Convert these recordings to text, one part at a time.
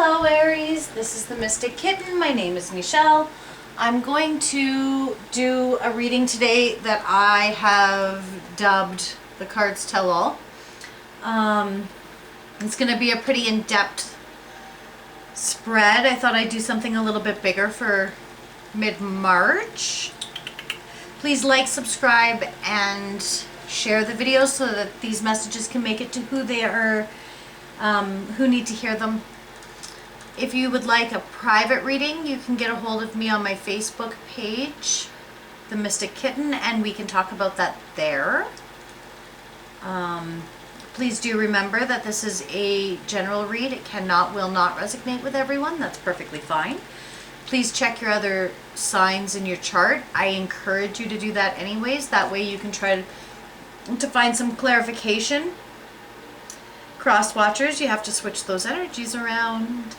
Hello Aries, this is the Mystic Kitten. My name is Michelle. I'm going to do a reading today that I have dubbed the Cards Tell All. It's going to be a pretty in-depth spread. I thought I'd do something a little bit bigger for mid-March. Please like, subscribe, and share the videos so that these messages can make it to who they are, who need to hear them. If you would like a private reading, you can get a hold of me on my Facebook page, The Mystic Kitten, and we can talk about that there. Please do remember that this is a general read. It will not resonate with everyone. That's perfectly fine. Please check your other signs in your chart. I encourage you to do that anyways. That way you can try to find some clarification. Cross watchers, you have to switch those energies around.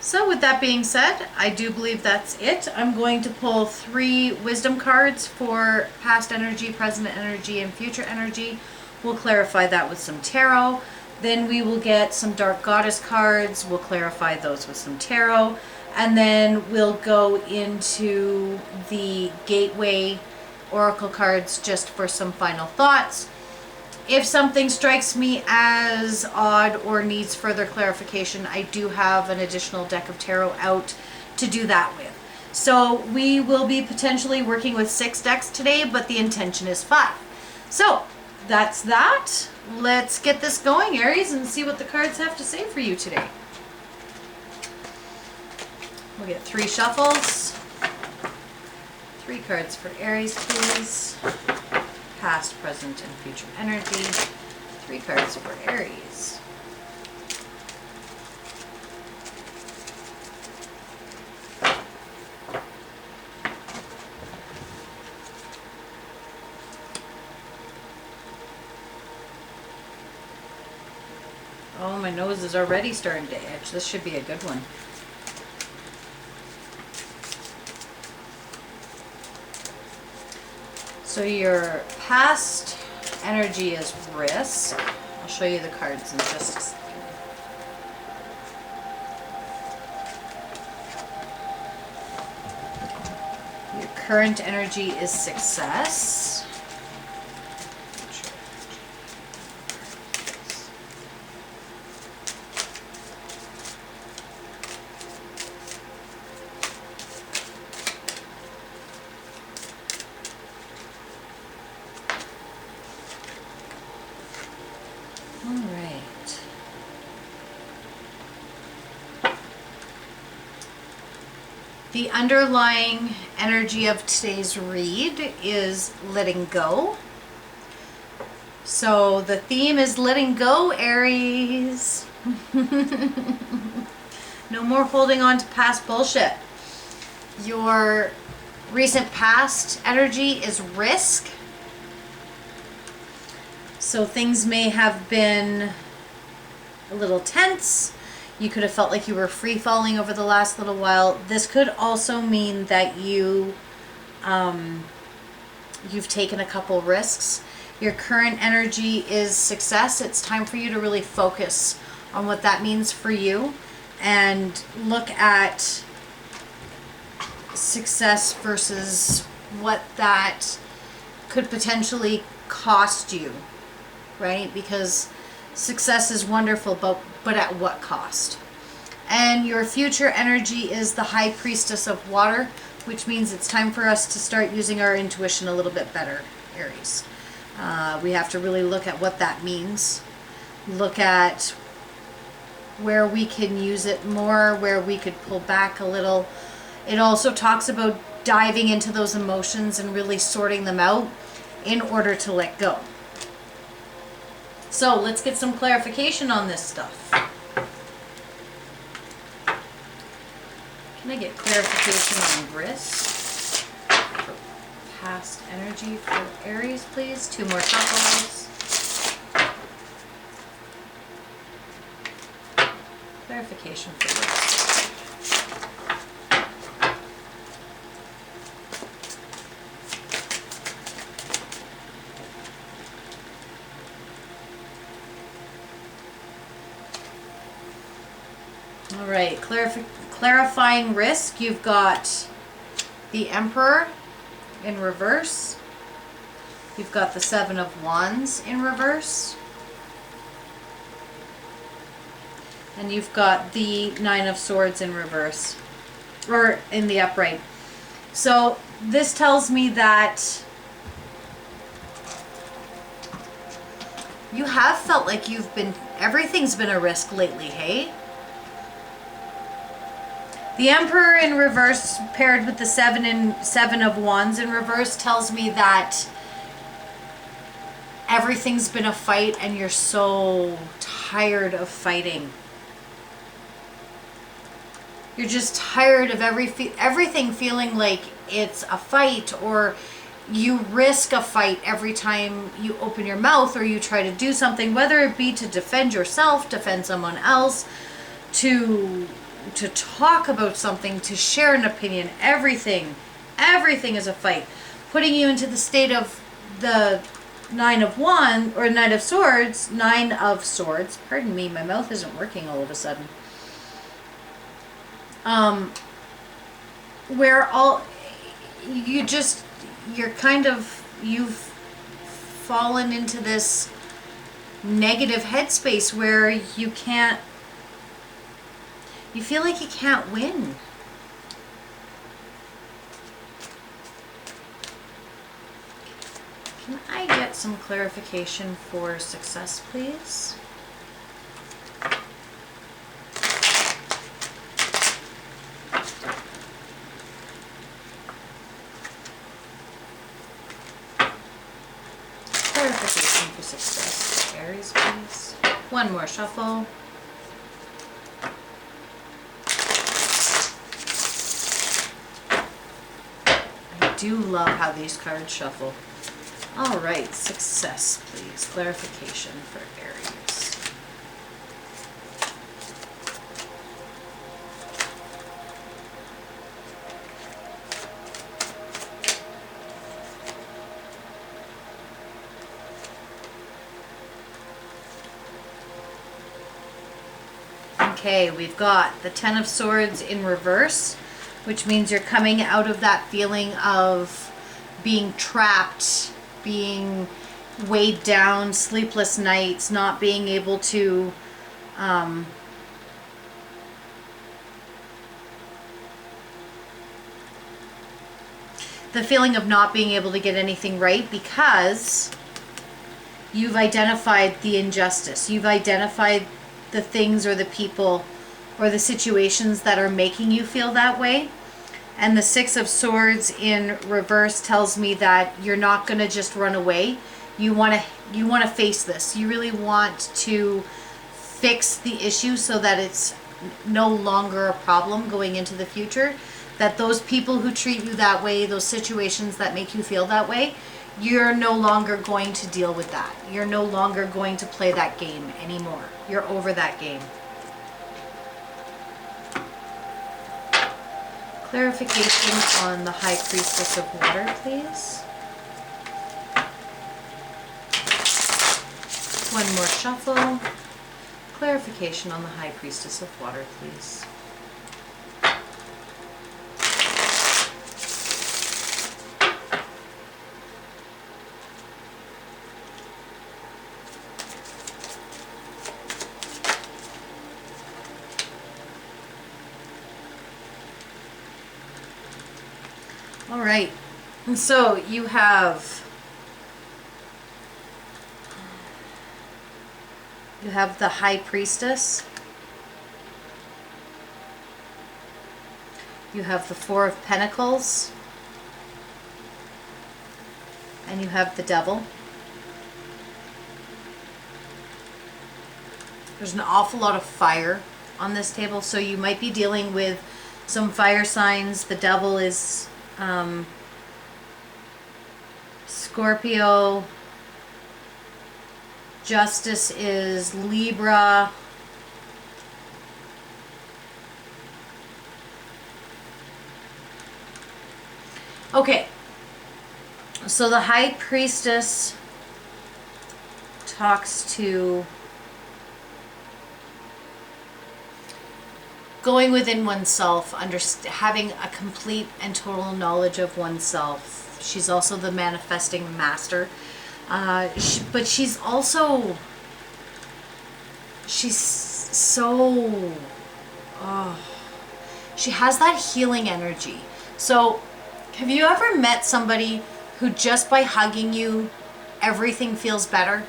So with that being said, I do believe that's it. I'm going to pull 3 wisdom cards for past energy, present energy, and future energy. We'll clarify that with some tarot. Then we will get some dark goddess cards. We'll clarify those with some tarot. And then we'll go into the gateway oracle cards just for some final thoughts. If something strikes me as odd or needs further clarification, I do have an additional deck of tarot out to do that with. So we will be potentially working with 6 decks today, but the intention is 5. So that's that. Let's get this going, Aries, and see what the cards have to say for you today. We'll get 3 shuffles. 3 cards for Aries, please. Past, present, and future energy. 3 cards for Aries. Oh, my nose is already starting to itch. This should be a good one. So your past energy is risk. I'll show you the cards in just a second. Your current energy is success. The underlying energy of today's read is letting go. So the theme is letting go, Aries. No more holding on to past bullshit. Your recent past energy is risk. So things may have been a little tense. You could have felt like you were free-falling over the last little while. This could also mean that you've taken a couple risks. Your current energy is success. It's time for you to really focus on what that means for you and look at success versus what that could potentially cost you, right? Because success is wonderful, but at what cost? And your future energy is the High Priestess of Water, which means it's time for us to start using our intuition a little bit better, Aries. We have to really look at what that means. Look at where we can use it more, where we could pull back a little. It also talks about diving into those emotions and really sorting them out in order to let go. So let's get some clarification on this stuff. Can I get clarification on risk for past energy for Aries, please? 2 more shuffles. Clarification for risk. All right, clarifying risk. You've got the Emperor in reverse. You've got the Seven of Wands in reverse. And you've got the Nine of Swords in reverse, or in the upright. So this tells me that you have felt like everything's been a risk lately, hey? The Emperor in reverse paired with the Seven of Wands in reverse tells me that everything's been a fight and you're so tired of fighting. You're just tired of everything feeling like it's a fight, or you risk a fight every time you open your mouth or you try to do something, whether it be to defend yourself, defend someone else, to talk about something, to share an opinion. Everything is a fight, putting you into the state of the Nine of Swords. Pardon me, my mouth isn't working all of a sudden. Where you've fallen into this negative headspace where you feel like you can't win. Can I get some clarification for success, please? Clarification for success, Aries, please. One more shuffle. I do love how these cards shuffle. All right, success, please. Clarification for Aries. Okay, we've got the Ten of Swords in reverse, which means you're coming out of that feeling of being trapped, being weighed down, sleepless nights, not being able to the feeling of not being able to get anything right because you've identified the injustice. You've identified the things or the people or the situations that are making you feel that way. And the Six of Swords in reverse tells me that you're not going to just run away. You want to face this. You really want to fix the issue so that it's no longer a problem going into the future. That those people who treat you that way, those situations that make you feel that way, you're no longer going to deal with that. You're no longer going to play that game anymore. You're over that game. Clarification on the High Priestess of Water, please. One more shuffle. Clarification on the High Priestess of Water, please. All right, and so you have the High Priestess, you have the Four of Pentacles, and you have the Devil. There's an awful lot of fire on this table, so you might be dealing with some fire signs. The Devil is Scorpio. Justice is Libra. Okay, so the High Priestess talks to going within oneself, having a complete and total knowledge of oneself. She's also the manifesting master. But she's also, she's so, she has that healing energy. So have you ever met somebody who just by hugging you, everything feels better?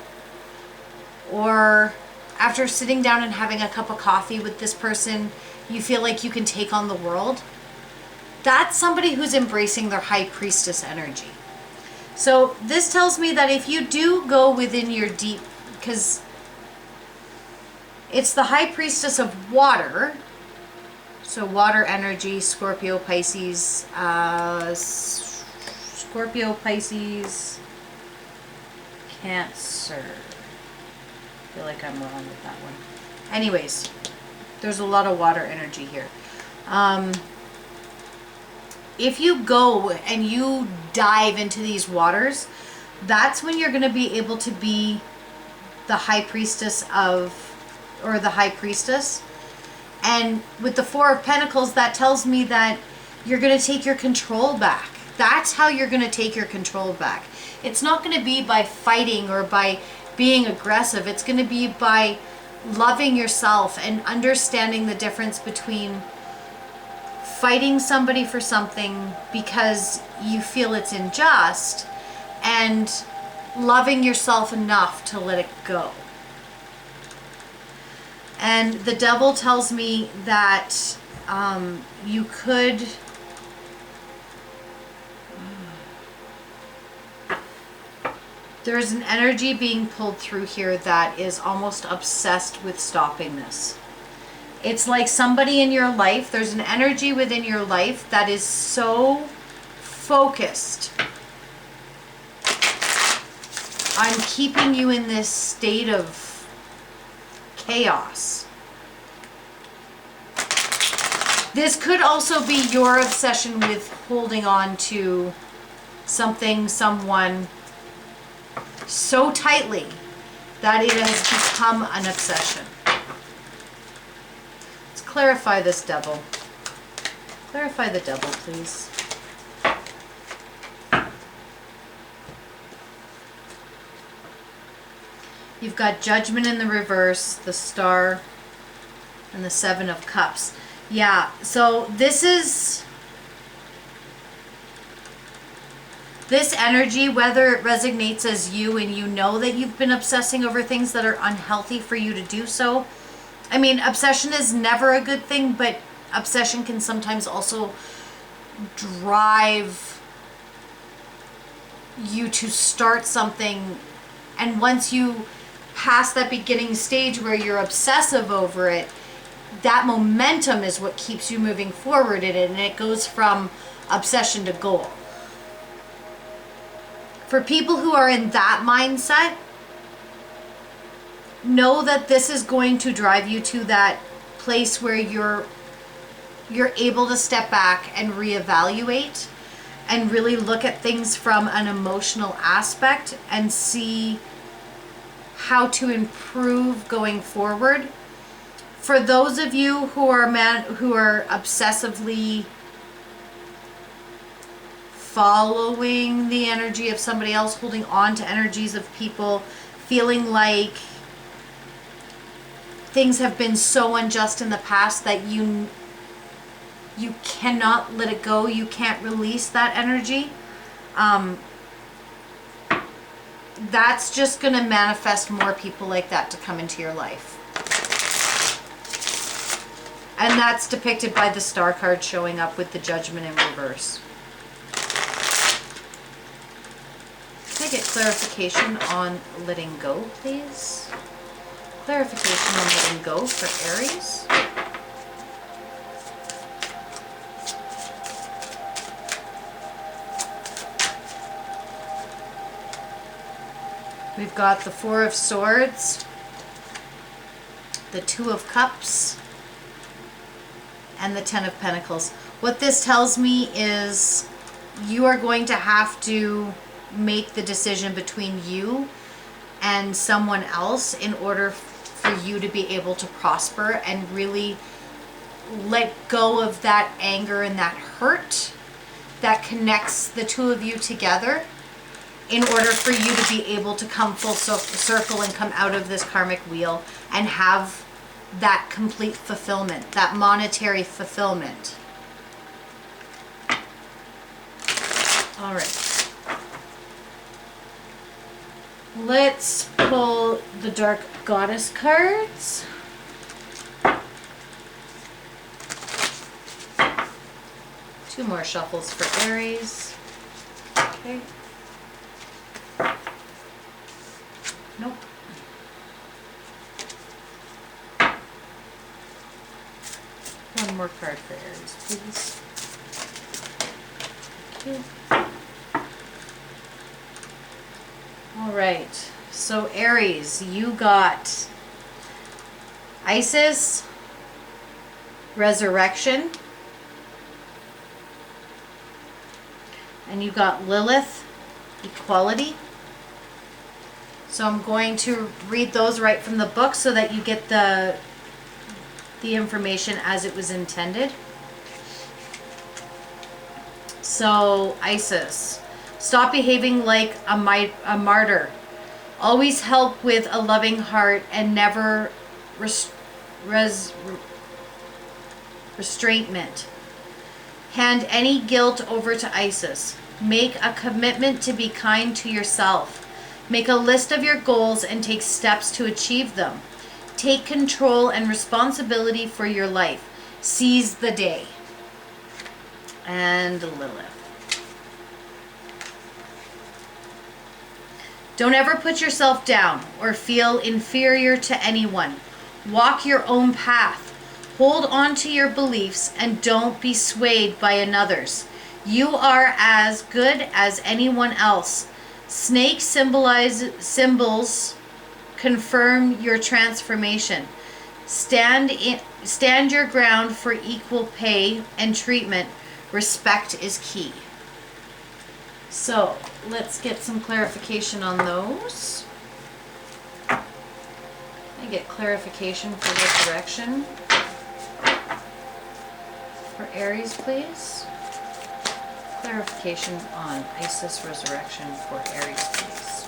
Or after sitting down and having a cup of coffee with this person, you feel like you can take on the world? That's somebody who's embracing their high priestess energy. So this tells me that if you do go within your deep, because it's the high priestess of water, so water energy, Scorpio, Pisces, Cancer. I feel like I'm wrong with that one. Anyways, there's a lot of water energy here. If you go and you dive into these waters, that's when you're going to be able to be the high priestess or the high priestess. And with the Four of Pentacles, that tells me that you're going to take your control back. That's how you're going to take your control back. It's not going to be by fighting or by being aggressive. It's going to be by loving yourself and understanding the difference between fighting somebody for something because you feel it's unjust and loving yourself enough to let it go. And the devil tells me that you could there's an energy being pulled through here that is almost obsessed with stopping this. It's like somebody in your life, there's an energy within your life that is so focused on keeping you in this state of chaos. This could also be your obsession with holding on to something, someone so tightly that it has become an obsession. Let's clarify this devil. Clarify the devil, please. You've got Judgment in the reverse, the Star, and the Seven of Cups. Yeah, so this energy, whether it resonates as you and you know that you've been obsessing over things that are unhealthy for you to do so. I mean, obsession is never a good thing, but obsession can sometimes also drive you to start something. And once you pass that beginning stage where you're obsessive over it, that momentum is what keeps you moving forward in it, and it goes from obsession to goal. For people who are in that mindset, know that this is going to drive you to that place where you're able to step back and reevaluate and really look at things from an emotional aspect and see how to improve going forward. For those of you who are obsessively following the energy of somebody else, holding on to energies of people, feeling like things have been so unjust in the past that you cannot let it go, you can't release that energy, that's just going to manifest more people like that to come into your life. And that's depicted by the Star card showing up with the Judgment in reverse. Can I get clarification on letting go, please? Clarification on letting go for Aries. We've got the Four of Swords, the Two of Cups, and the Ten of Pentacles. What this tells me is you are going to have to make the decision between you and someone else in order for you to be able to prosper and really let go of that anger and that hurt that connects the two of you together in order for you to be able to come full circle and come out of this karmic wheel and have that complete fulfillment, that monetary fulfillment. All right. Let's pull the Dark Goddess cards. Two more shuffles for Aries. Okay. Nope. One more card for Aries, please. Thank you. All right. So Aries, you got Isis, Resurrection, and you got Lilith, Equality. So I'm going to read those right from the book so that you get the information as it was intended. So Isis, stop behaving like a martyr. Always help with a loving heart and never restraint. Hand any guilt over to Isis. Make a commitment to be kind to yourself. Make a list of your goals and take steps to achieve them. Take control and responsibility for your life. Seize the day. And Lilith. Don't ever put yourself down or feel inferior to anyone. Walk your own path. Hold on to your beliefs and don't be swayed by another's. You are as good as anyone else. Snake symbols confirm your transformation. Stand your ground for equal pay and treatment. Respect is key. So let's get some clarification on those. Can I get clarification for Resurrection for Aries, please? Clarification on Isis, Resurrection for Aries, please.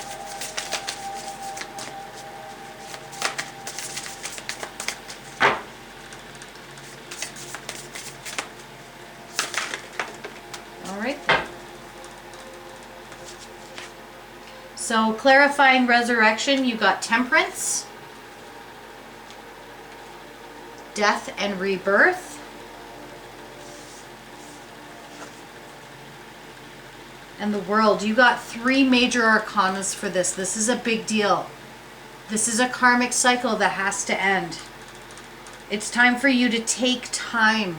All right then. So clarifying Resurrection, you got Temperance, Death and Rebirth, and the World. You got 3 major arcanas for this. This is a big deal. This is a karmic cycle that has to end. It's time for you to take time.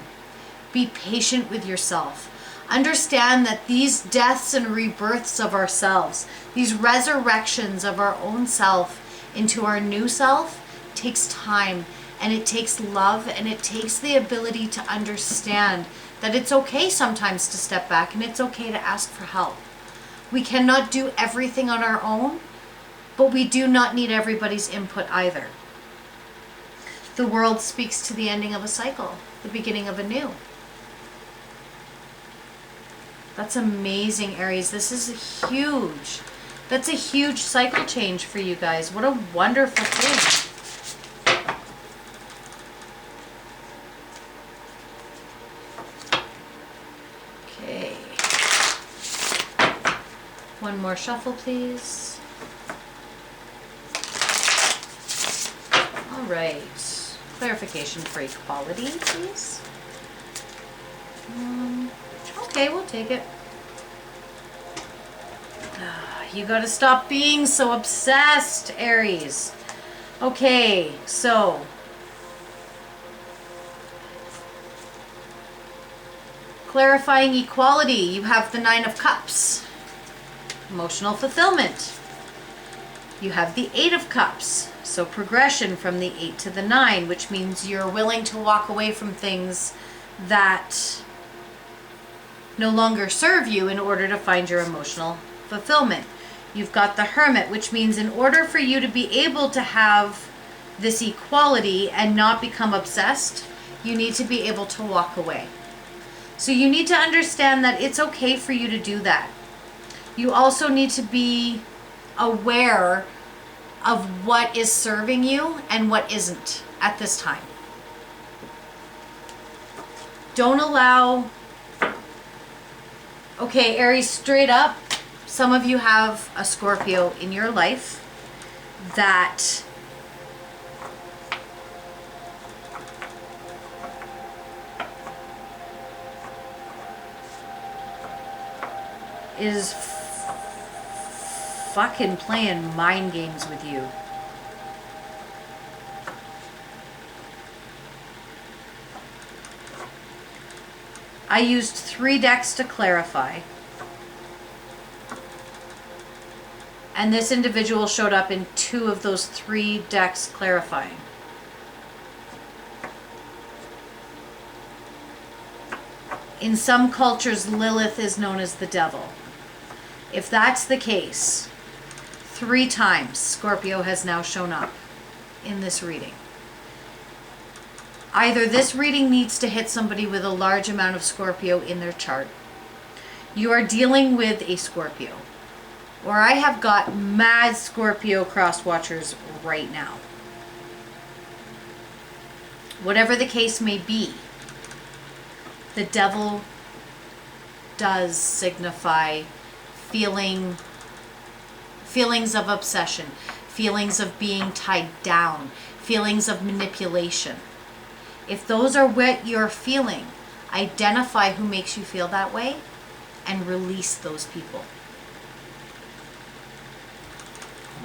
Be patient with yourself. Understand that these deaths and rebirths of ourselves, these resurrections of our own self into our new self, takes time, and it takes love, and it takes the ability to understand that it's okay sometimes to step back and it's okay to ask for help. We cannot do everything on our own, but we do not need everybody's input either. The World speaks to the ending of a cycle, the beginning of a new. That's amazing, Aries. This is huge. That's a huge cycle change for you guys. What a wonderful thing. Okay. One more shuffle, please. All right. Clarification for Equality, please. Okay, we'll take it. You gotta stop being so obsessed, Aries. Okay, so clarifying equality, you have the 9 of Cups. Emotional fulfillment. You have the 8 of Cups. So progression from the 8 to the 9, which means you're willing to walk away from things that no longer serve you in order to find your emotional fulfillment. You've got the Hermit, which means in order for you to be able to have this equality and not become obsessed, You need to be able to walk away. So you need to understand that it's okay for you to do that. You also need to be aware of what is serving you and what isn't at this time. Don't allow... Okay, Aries, straight up, some of you have a Scorpio in your life that is fucking playing mind games with you. I used 3 decks to clarify. And this individual showed up in 2 of those 3 decks clarifying. In some cultures, Lilith is known as the devil. If that's the case, 3 times Scorpio has now shown up in this reading. Either this reading needs to hit somebody with a large amount of Scorpio in their chart. You are dealing with a Scorpio. Or I have got mad Scorpio cross watchers right now. Whatever the case may be, the devil does signify feelings of obsession, feelings of being tied down, feelings of manipulation. If those are what you're feeling, identify who makes you feel that way and release those people.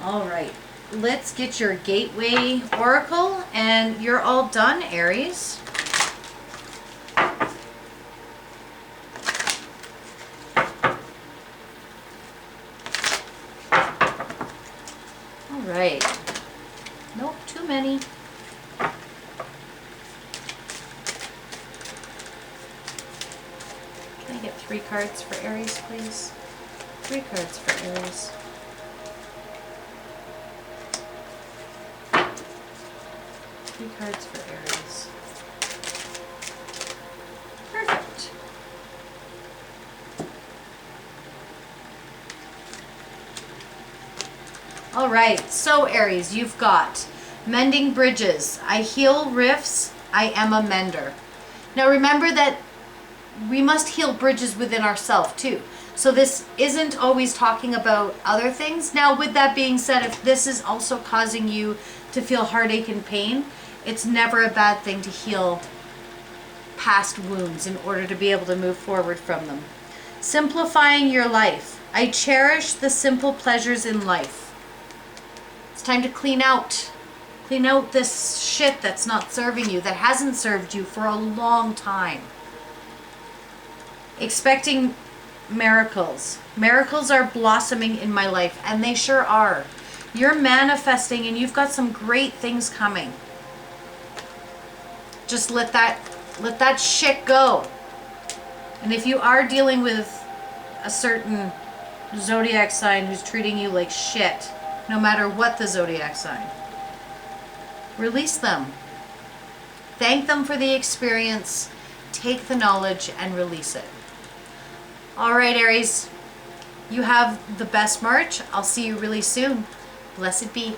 All right, let's get your gateway oracle, and you're all done, Aries. All right. Nope, too many. Can I get 3 cards for Aries, please? 3 cards for Aries. 3 cards for Aries. Perfect. All right, so Aries, you've got mending bridges. I heal rifts. I am a mender. Now remember that we must heal bridges within ourselves too. So this isn't always talking about other things. Now with that being said, if this is also causing you to feel heartache and pain, it's never a bad thing to heal past wounds in order to be able to move forward from them. Simplifying your life. I cherish the simple pleasures in life. It's time to clean out. Clean out this shit that's not serving you, that hasn't served you for a long time. Expecting miracles. Miracles are blossoming in my life, and they sure are. You're manifesting, and you've got some great things coming. Just let that shit go. And if you are dealing with a certain zodiac sign who's treating you like shit, no matter what the zodiac sign, release them. Thank them for the experience. Take the knowledge and release it. All right, Aries, you have the best March. I'll see you really soon. Blessed be.